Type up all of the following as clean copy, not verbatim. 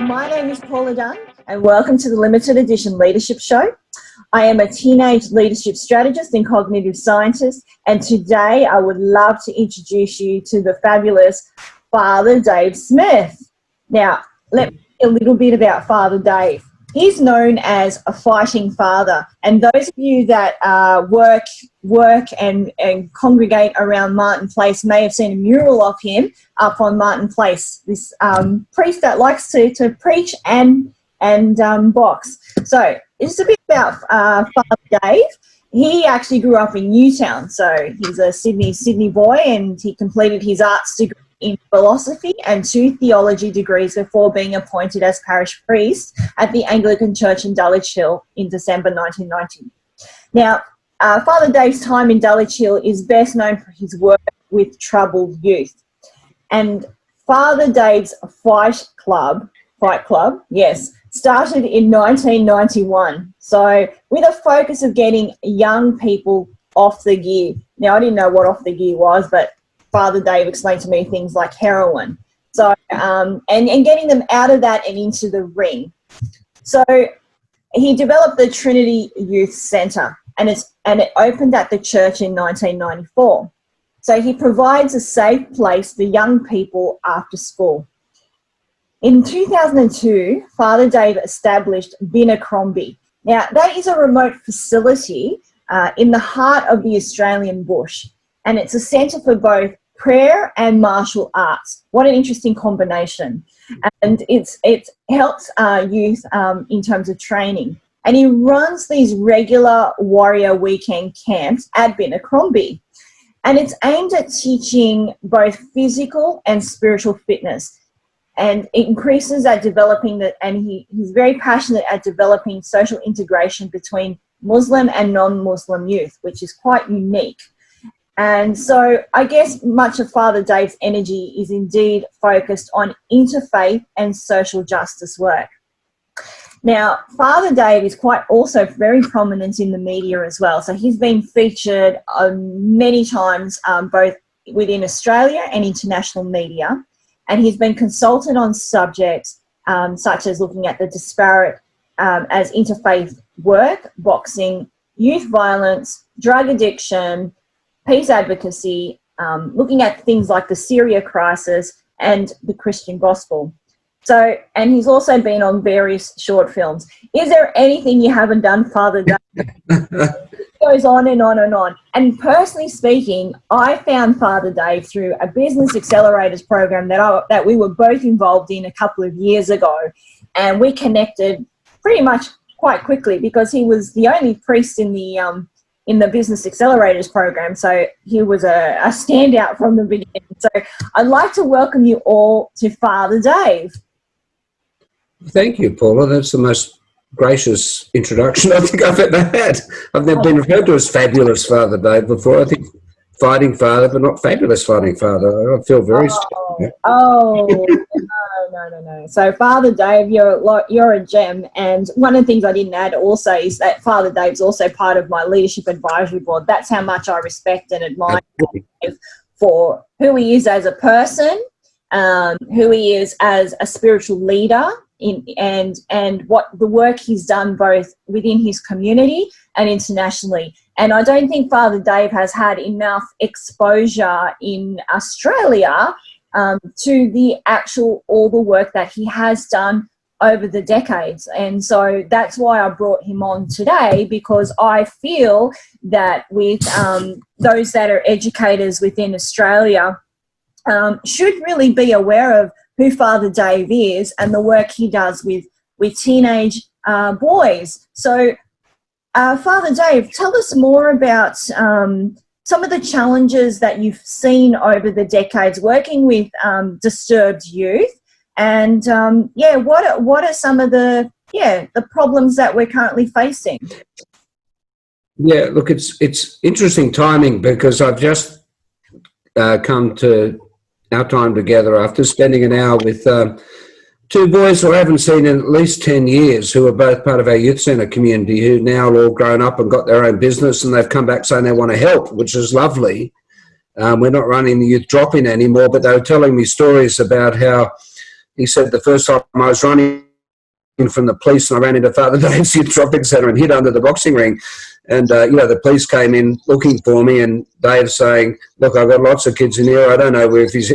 My name is Paula Dunn, and welcome to the Limited Edition Leadership Show. I am a teenage leadership strategist and cognitive scientist, and today I would love to introduce you to the fabulous Father Dave Smith. Now, let me tell you a little bit about Father Dave. He's known as a fighting father, and those of you that work and congregate around Martin Place may have seen a mural of him up on Martin Place, this priest that likes to preach and box. So it's a bit about Father Dave. He actually grew up in Newtown, so he's a Sydney boy, and he completed his arts degree in philosophy and 2 theology degrees before being appointed as Parish Priest at the Anglican Church in Dulwich Hill in December 1990. Now, Father Dave's time in Dulwich Hill is best known for his work with troubled youth. And Father Dave's Fight Club, yes, started in 1991. So with a focus of getting young people off the gear. Now, I didn't know what off the gear was, but Father Dave explained to me things like heroin. So, and getting them out of that and into the ring. So he developed the Trinity Youth Centre, and it opened at the church in 1994. So he provides a safe place for young people after school. In 2002, Father Dave established Binacrombi. Now, that is a remote facility in the heart of the Australian bush, and it's a centre for both prayer and martial arts. What an interesting combination. And it helps youth in terms of training. And he runs these regular warrior weekend camps at Binacrombi. And it's aimed at teaching both physical and spiritual fitness. And it increases at developing he's very passionate at developing social integration between Muslim and non-Muslim youth, which is quite unique. And so I guess much of Father Dave's energy is indeed focused on interfaith and social justice work. Now, Father Dave is quite also very prominent in the media as well. So he's been featured many times, both within Australia and international media. And he's been consulted on subjects such as looking at the disparate as interfaith work, boxing, youth violence, drug addiction, peace advocacy, looking at things like the Syria crisis and the Christian gospel. So, and he's also been on various short films. Is there anything you haven't done, Father Dave? It goes on and on and on. And personally speaking, I found Father Dave through a business accelerators program that we were both involved in a couple of years ago. And we connected pretty much quite quickly because he was the only priest in the Business Accelerators program, so he was a standout from the beginning. So I'd like to welcome you all to Father Dave. Thank you, Paula. That's the most gracious introduction I think I've ever had. I've never been referred to as fabulous Father Dave before. I think fighting father, but not fabulous fighting father. I feel very No. So Father Dave, you're a gem, and one of the things I didn't add also is that Father Dave's also part of my leadership advisory board. That's how much I respect and admire Dave for who he is as a person, who he is as a spiritual leader, and what the work he's done both within his community and internationally. And I don't think Father Dave has had enough exposure in Australia to all the work that he has done over the decades. And so that's why I brought him on today, because I feel that with those that are educators within Australia should really be aware of who Father Dave is and the work he does with teenage boys. So Father Dave, tell us more about some of the challenges that you've seen over the decades working with disturbed youth, and what are some of the problems that we're currently facing? Yeah, look, it's interesting timing because I've just come to our time together after spending an hour with 2 boys who I haven't seen in at least 10 years, who are both part of our youth centre community, who now are all grown up and got their own business, and they've come back saying they want to help, which is lovely. We're not running the youth drop-in anymore, but they were telling me stories about how he said the first time I was running from the police and I ran into Father Dave's Shopping Centre and hid under the boxing ring. And, the police came in looking for me, and Dave's saying, look, I've got lots of kids in here. I don't know where if he's...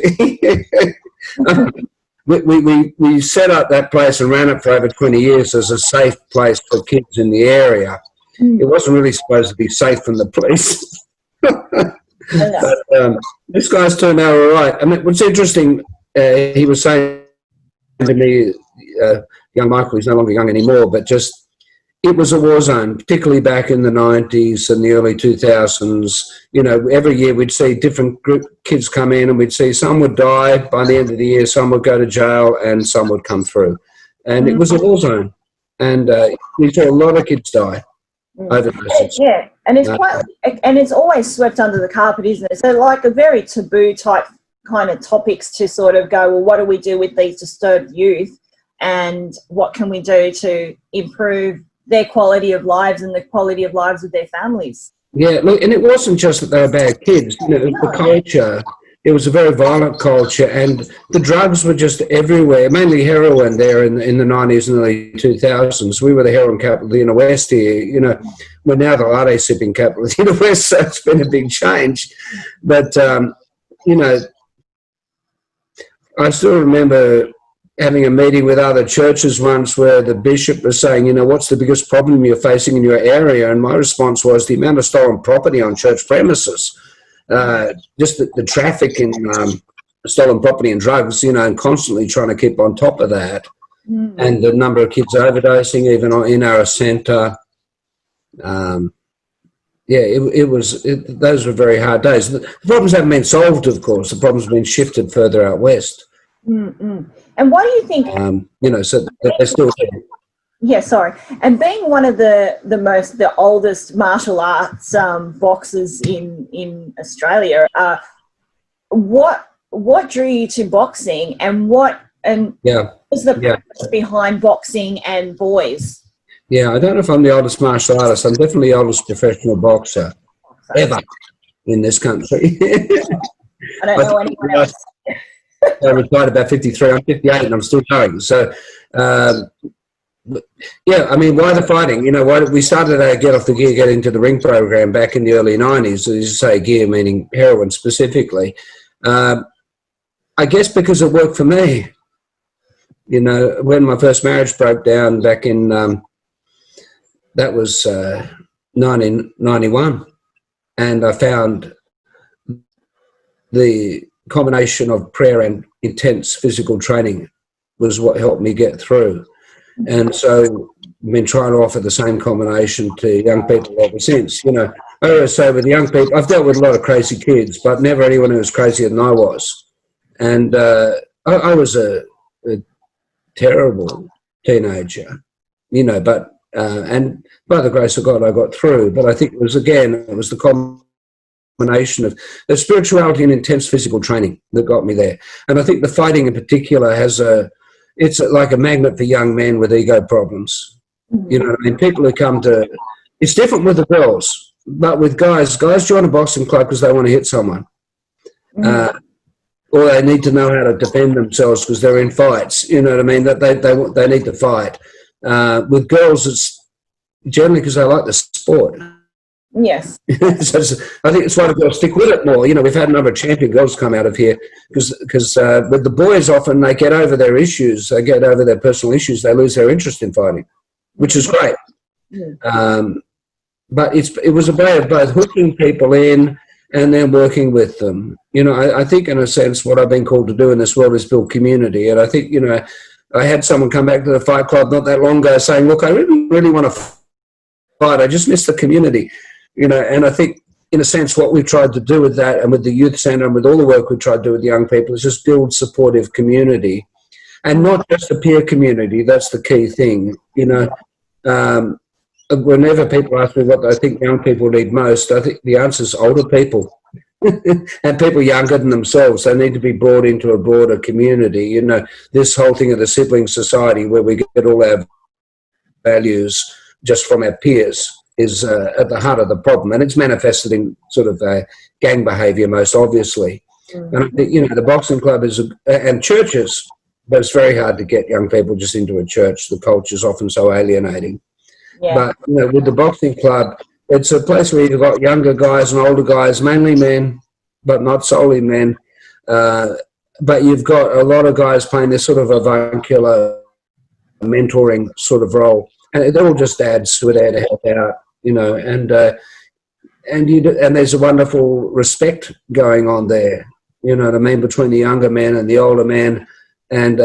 we set up that place and ran it for over 20 years as a safe place for kids in the area. It wasn't really supposed to be safe from the police. But this guy's turned out all right. I mean, what's interesting, he was saying to me, young Michael, he's no longer young anymore, but just it was a war zone, particularly back in the 90s and the early 2000s. Every year we'd see different kids come in, and we'd see some would die by the end of the year, some would go to jail, and some would come through. And it was a war zone. And we saw a lot of kids die. Overdoses. Yeah, and it's always swept under the carpet, isn't it? So like a very taboo type kind of topics to sort of go, well, what do we do with these disturbed youth, and what can we do to improve their quality of lives and the quality of lives of their families? Yeah, look, and it wasn't just that they were bad kids. The culture, it was a very violent culture, and the drugs were just everywhere, mainly heroin there in the 90s and early 2000s. We were the heroin capital of the inner west here. We're now the latte sipping capital of the inner west, so it's been a big change. But, I still remember having a meeting with other churches once where the bishop was saying, what's the biggest problem you're facing in your area? And my response was the amount of stolen property on church premises. Just the traffic in stolen property and drugs, and constantly trying to keep on top of that. And the number of kids overdosing, even in our centre. Those were very hard days. The problems haven't been solved, of course. The problems have been shifted further out west. And what do you think? So they're still there. Yeah, sorry. And being one of the oldest martial arts boxers in Australia, what drew you to boxing, and what was the purpose behind boxing and boys? Yeah, I don't know if I'm the oldest martial artist. I'm definitely the oldest professional boxer ever in this country. I don't know anyone else. I retired about 53. I'm 58 and I'm still going. So, why the fighting? Why we started our Get Off the Gear, Get Into the Ring program back in the early 90s. As you say, gear meaning heroin specifically. I guess because it worked for me. When my first marriage broke down back in, that was 1991. And I found the combination of prayer and intense physical training was what helped me get through. And so I've been trying to offer the same combination to young people ever since. I always say with young people, I've dealt with a lot of crazy kids, but never anyone who was crazier than I was. And I was a terrible teenager, but and by the grace of God I got through. But I think it was the combination of the spirituality and intense physical training that got me there. And I think the fighting in particular it's like a magnet for young men with ego problems. People who come to, it's different with the girls, but with guys join a boxing club because they want to hit someone. Or they need to know how to defend themselves because they're in fights, that they need to fight. With girls, it's generally because they like the sport. Yes. So I think it's why the girls stick with it more. We've had a number of champion girls come out of here because with the boys, often they get over their issues, they get over their personal issues, they lose their interest in fighting, which is great. But it was a way of both hooking people in and then working with them. I think in a sense what I've been called to do in this world is build community. And I think, I had someone come back to the fight club not that long ago saying, look, I really, really want to fight. I just miss the community. And I think, in a sense, what we've tried to do with that and with the youth centre and with all the work we've tried to do with young people is just build supportive community, and not just a peer community. That's the key thing. Whenever people ask me what I think young people need most, I think the answer is older people and people younger than themselves. They need to be brought into a broader community. This whole thing of the sibling society where we get all our values just from our peers is at the heart of the problem, and it's manifested in sort of gang behaviour most obviously. And I think, the boxing club and churches but it's very hard to get young people just into a church. The culture is often so alienating. Yeah. But with the boxing club, it's a place where you've got younger guys and older guys, mainly men, but not solely men. But you've got a lot of guys playing this sort of avuncular mentoring sort of role, and it all just adds to it there to help out, and there's a wonderful respect going on there, you know what I mean, between the younger men and the older men, and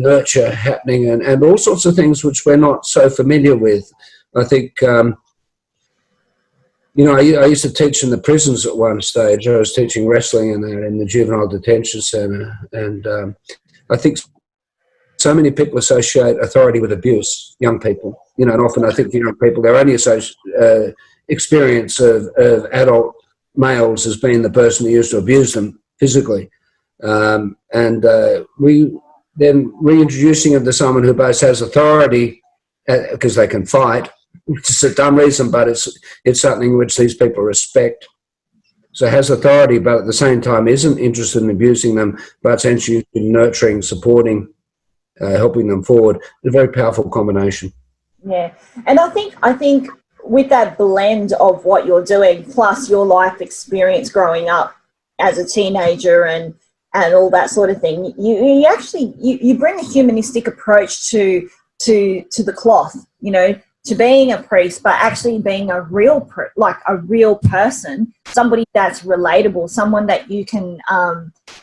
nurture happening, and all sorts of things which we're not so familiar with. I think, I used to teach in the prisons at one stage. I was teaching wrestling in the juvenile detention centre, and I think so many people associate authority with abuse, young people, and often I think young people, their only experience of adult males as being the person who used to abuse them physically. We then reintroducing them to someone who both has authority because they can fight, which is a dumb reason, but it's something which these people respect. So has authority, but at the same time isn't interested in abusing them, but essentially nurturing, supporting, helping them forward. It's a very powerful combination. Yeah, and I think with that blend of what you're doing, plus your life experience growing up as a teenager and all that sort of thing, you actually bring a humanistic approach to the cloth, to being a priest, but actually being a real person, somebody that's relatable, someone that you can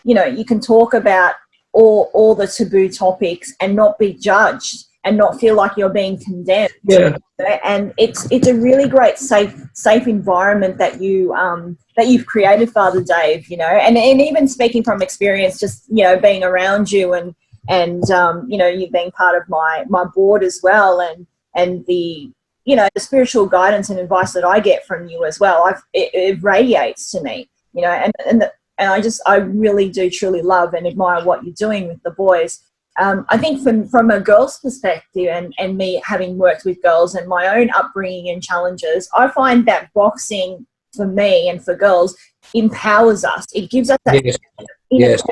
you can talk about all the taboo topics and not be judged and not feel like you're being condemned. Yeah. And it's a really great safe environment that you've created, Father Dave, and even speaking from experience, just being around you and you being part of my board as well, and the the spiritual guidance and advice that I get from you as well, it radiates to me, and I really do truly love and admire what you're doing with the boys. I think from a girl's perspective, and me having worked with girls and my own upbringing and challenges, I find that boxing for me and for girls empowers us. It gives us that. Yes.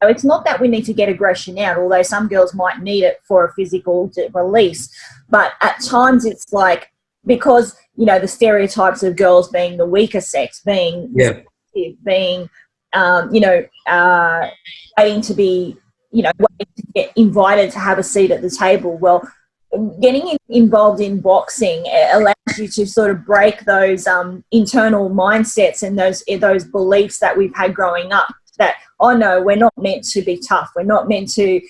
So it's not that we need to get aggression out, although some girls might need it for a physical release. But at times it's like, because, the stereotypes of girls being the weaker sex, being waiting to be, waiting to get invited to have a seat at the table. Well, getting involved in boxing, it allows you to sort of break those internal mindsets and those beliefs that we've had growing up, that, oh no, we're not meant to be tough, we're not meant to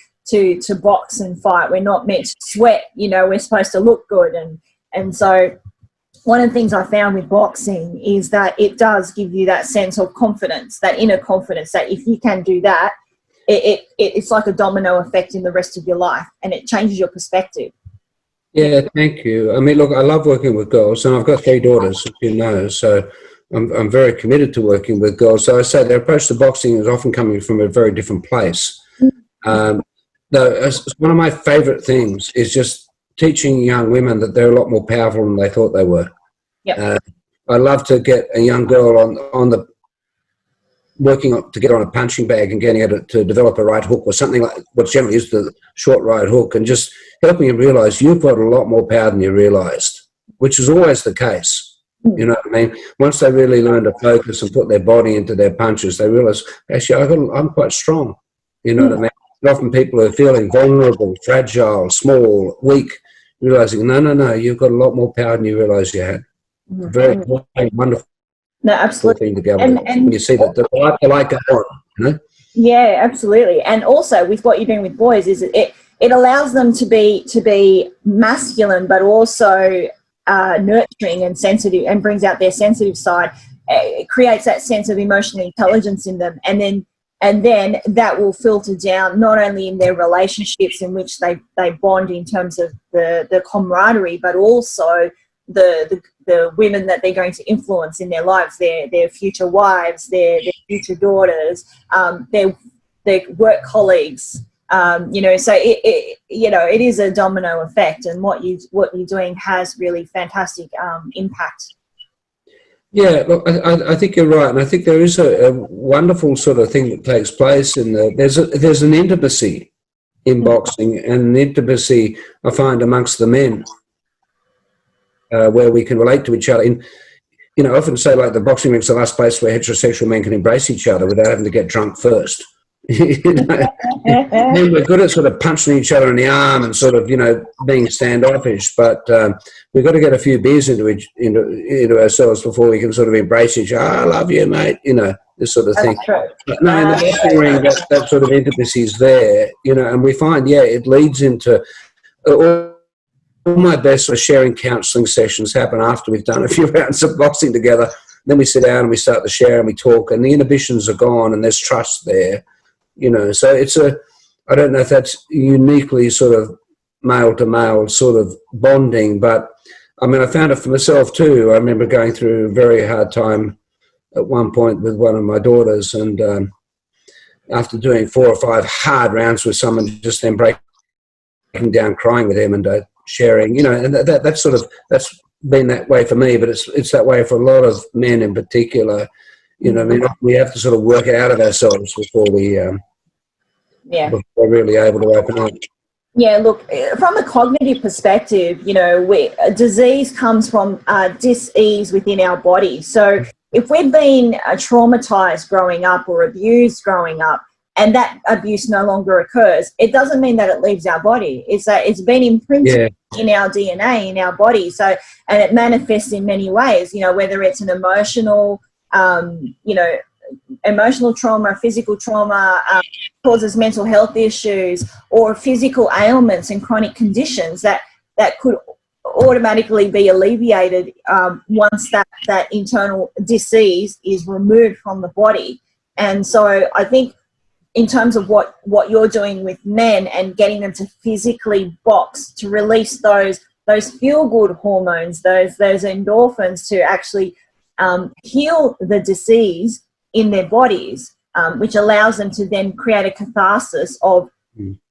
box and fight, we're not meant to sweat, we're supposed to look good. And so one of the things I found with boxing is that it does give you that sense of confidence, that inner confidence, that if you can do that, it's like a domino effect in the rest of your life, and it changes your perspective. Yeah, thank you. I mean, look, I love working with girls, and I've got 3 daughters, as you know, so I'm very committed to working with girls. So I say their approach to boxing is often coming from a very different place. One of my favourite things is just teaching young women that they're a lot more powerful than they thought they were. Yep. I love to get a young girl on the working to get on a punching bag and getting her to develop a right hook, or something like what's generally used, the short right hook, and just helping you realise you've got a lot more power than you realised, which is always the case. You know what I mean? Once they really learn to focus and put their body into their punches, they realise, actually, I'm quite strong. You know what I mean? And often people are feeling vulnerable, fragile, small, weak, realising, no, you've got a lot more power than you realise you had. Very wonderful. No, absolutely. Thing to go and when you see that the light go on, Yeah, absolutely. And also with what you're doing with boys, is it allows them to be masculine, but also nurturing and sensitive, and brings out their sensitive side. It creates that sense of emotional intelligence in them, and then that will filter down not only in their relationships in which they bond in terms of the camaraderie, but also the women that they're going to influence in their lives, their future wives, their future daughters, their work colleagues. So it is a domino effect, and what you're doing has really fantastic impact. Yeah, look, I think you're right, and I think there is a wonderful sort of thing that takes place there's an intimacy in boxing, and the intimacy I find amongst the men, where we can relate to each other. I often say, like, the boxing ring's the last place where heterosexual men can embrace each other without having to get drunk first. Then we're good at sort of punching each other in the arm and sort of, being standoffish, but we've got to get a few beers into ourselves before we can sort of embrace each other. I love you, mate, this sort of thing. That's true. But no, in the boxing ring, that sort of intimacy is there, and we find, it leads into all my best sort of sharing counselling sessions happen after we've done a few rounds of boxing together. Then we sit down and we start to share and we talk, and the inhibitions are gone and there's trust there. So it's I don't know if that's uniquely sort of male to male sort of bonding, but I mean, I found it for myself too. I remember going through a very hard time at one point with one of my daughters, and after doing 4 or 5 hard rounds with someone, just then breaking down crying with him and sharing, and that's been that way for me, but it's that way for a lot of men in particular. I mean, we have to sort of work it out of ourselves before we're really able to open up. Yeah, look, from a cognitive perspective, disease comes from dis-ease within our body. So if we've been traumatized growing up or abused growing up, and that abuse no longer occurs, it doesn't mean that it leaves our body. It's that it's been imprinted in our DNA, in our body. So, and it manifests in many ways, whether it's an emotional trauma, physical trauma, causes mental health issues, or physical ailments and chronic conditions that could automatically be alleviated once that internal disease is removed from the body. And so I think in terms of what you're doing with men and getting them to physically box, to release those feel-good hormones, those endorphins, to actually heal the disease in their bodies, which allows them to then create a catharsis of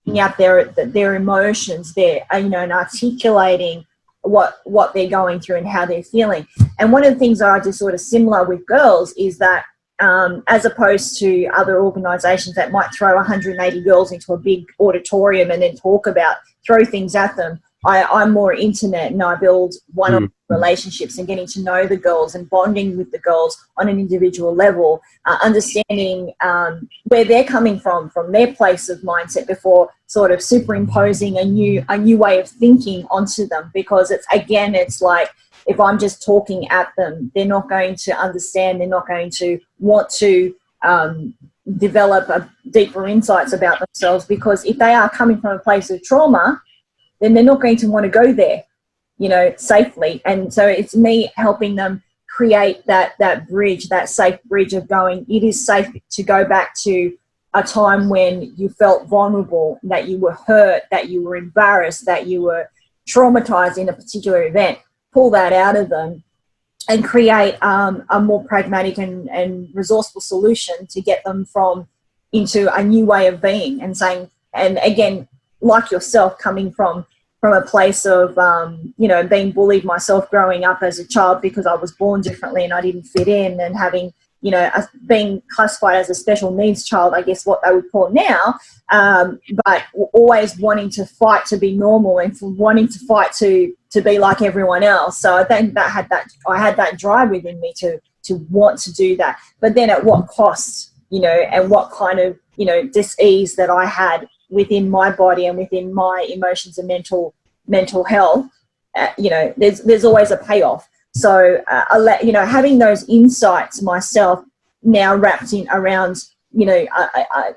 getting out their emotions, and articulating what they're going through and how they're feeling. And one of the things I do sort of similar with girls is that as opposed to other organisations that might throw 180 girls into a big auditorium and then throw things at them, I'm more intimate, and I build one-on-one relationships and getting to know the girls and bonding with the girls on an individual level, understanding where they're coming from their place of mindset, before sort of superimposing a new way of thinking onto them. Because it's like, if I'm just talking at them, they're not going to understand, they're not going to want to develop deeper insights about themselves, because if they are coming from a place of trauma, then they're not going to want to go there, safely. And so it's me helping them create that bridge, that safe bridge of going, it is safe to go back to a time when you felt vulnerable, that you were hurt, that you were embarrassed, that you were traumatized in a particular event. Pull that out of them and create a more pragmatic and resourceful solution to get them into a new way of being, and saying, and again, like yourself, coming from a place of being bullied myself growing up as a child because I was born differently and I didn't fit in, and having being classified as a special needs child, I guess what they would call now, but always wanting to fight to be normal and wanting to fight to be like everyone else. So I think I had that drive within me to want to do that, but then at what cost, and what kind of dis-ease that I had within my body and within my emotions and mental health. There's always a payoff. So having those insights myself, now wrapped in around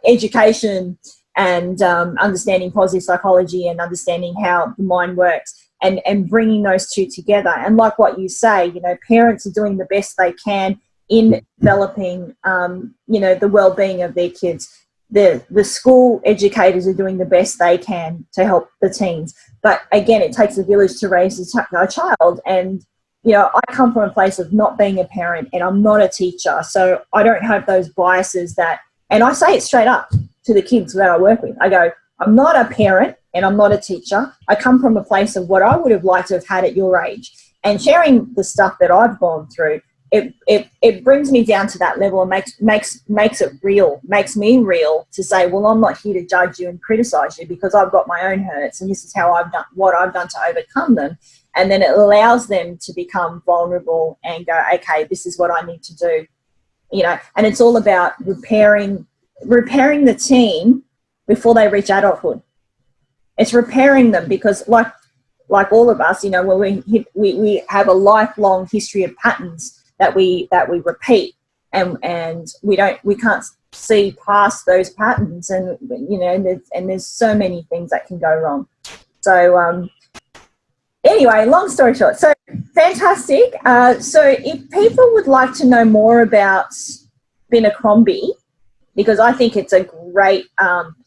education and understanding positive psychology and understanding how the mind works, and bringing those two together. And like what you say, parents are doing the best they can in developing the well-being of their kids. The school educators are doing the best they can to help the teens. But again, it takes a village to raise a child. And, I come from a place of not being a parent, and I'm not a teacher. So I don't have those biases and I say it straight up to the kids that I work with. I go, I'm not a parent and I'm not a teacher. I come from a place of what I would have liked to have had at your age. And sharing the stuff that I've gone through, it brings me down to that level and makes it real, makes me real to say, well, I'm not here to judge you and criticize you because I've got my own hurts and this is how I've done what I've done to overcome them. And then it allows them to become vulnerable and go, okay, this is what I need to do, you know. And it's all about repairing the teen before they reach adulthood. It's repairing them because, like all of us, you know, when we have a lifelong history of patterns that we repeat, and we can't see past those patterns, and you know, there's so many things that can go wrong. So anyway, long story short, so fantastic. So if people would like to know more about Binacrombi, because I think it's a great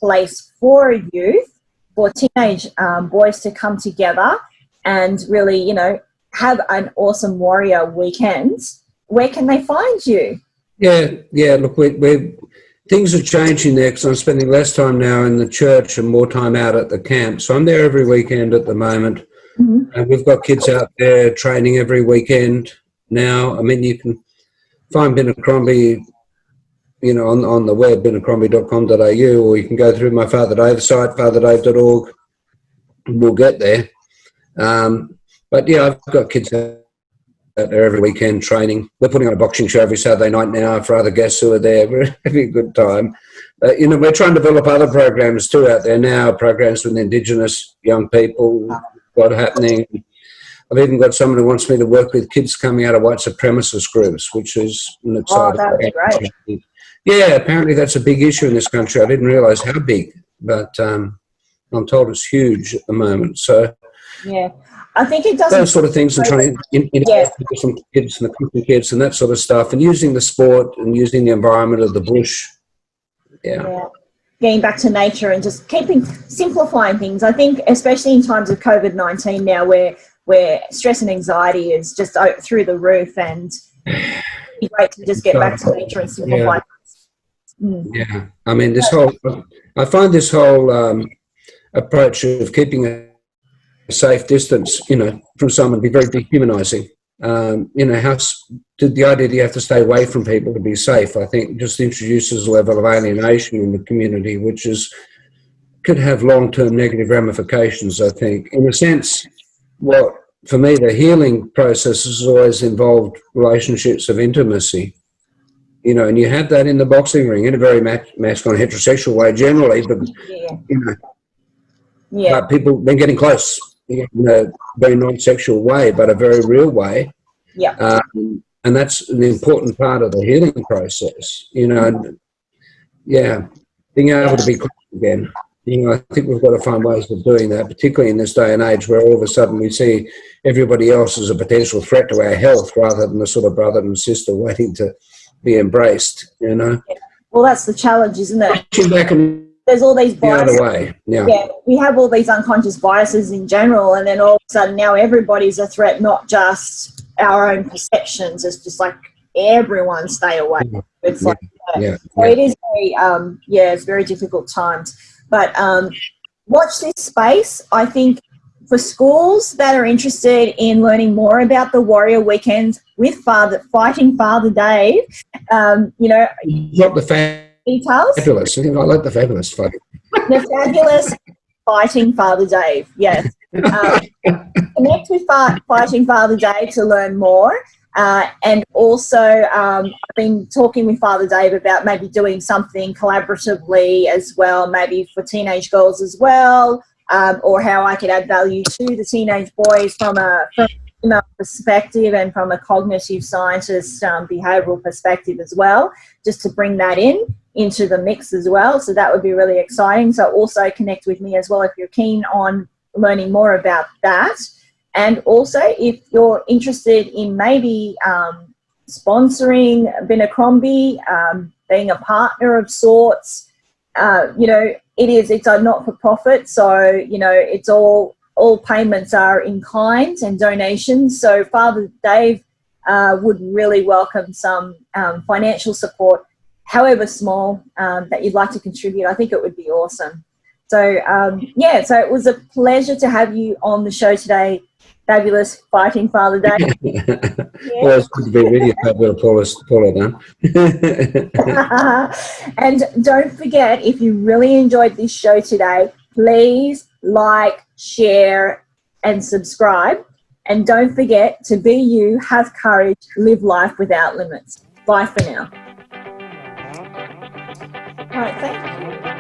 place for youth, for teenage boys to come together and really, you know, have an awesome warrior weekend, where can they find you? Yeah. Look, things are changing there because I'm spending less time now in the church and more time out at the camp. So I'm there every weekend at the moment. Mm-hmm. And we've got kids out there training every weekend now. I mean, you can find Binacrombi, you know, on the web, binacrombi.com.au, or you can go through my Father Dave site, fatherdave.org, and we'll get there. But yeah, I've got kids out there every weekend training. We're putting on a boxing show every Saturday night now for other guests who are there. We're having a good time. You know, we're trying to develop other programs too out there now, programs with Indigenous young people, what happening. I've even got someone who wants me to work with kids coming out of white supremacist groups, which is an exciting. Oh, that would be great. Yeah, apparently that's a big issue in this country. I didn't realise how big, but I'm told it's huge at the moment. So yeah, I think it doesn't. Those sort of things, and trying to some kids and the country kids and that sort of stuff, and using the sport and using the environment of the bush. Yeah. Getting back to nature and just simplifying things. I think, especially in times of COVID-19 now, where stress and anxiety is just through the roof, and it'd be great to just get back to nature and simplify things. Yeah, I mean, I find this whole approach of keeping a safe distance, you know, from someone be very dehumanising. You know, the idea that you have to stay away from people to be safe, I think, just introduces a level of alienation in the community, which could have long-term negative ramifications, I think. In a sense, for me, the healing process has always involved relationships of intimacy, you know, and you have that in the boxing ring in a very masculine, heterosexual way generally, but, you know, but people been getting close in a very non-sexual way, but a very real way. Yeah. And that's an important part of the healing process, you know. And, being able to be close again. You know, I think we've got to find ways of doing that, particularly in this day and age where all of a sudden we see everybody else as a potential threat to our health rather than a sort of brother and sister waiting to be embraced, you know. Well, that's the challenge, isn't it? There's all these biases. The other way. Yeah, we have all these unconscious biases in general, and then all of a sudden now everybody's a threat, not just our own perceptions. It's just like everyone stay away. It's so it is very, it's very difficult times. But watch this space. I think for schools that are interested in learning more about the Warrior Weekend with Fighting Father Dave, you know, not the details. Fabulous. I like the fabulous fight. The fabulous Fighting Father Dave. Yes. Connect with Fighting Father Dave to learn more. And also, I've been talking with Father Dave about maybe doing something collaboratively as well, maybe for teenage girls as well, or how I could add value to the teenage boys from a perspective and from a cognitive scientist behavioural perspective as well, just to bring that into the mix as well. So that would be really exciting. So also connect with me as well if you're keen on learning more about that. And also, if you're interested in maybe sponsoring Binacrombi, being a partner of sorts, you know, it's a not-for-profit, so, you know, it's all payments are in kind and donations. So Father Dave would really welcome some financial support, however small, that you'd like to contribute. I think it would be awesome. So, so it was a pleasure to have you on the show today, fabulous Fighting Father Day. Well, it's good to be with you, Paula done. And don't forget, if you really enjoyed this show today, please like, share, and subscribe. And don't forget to be you, have courage, live life without limits. Bye for now. All right, thank you.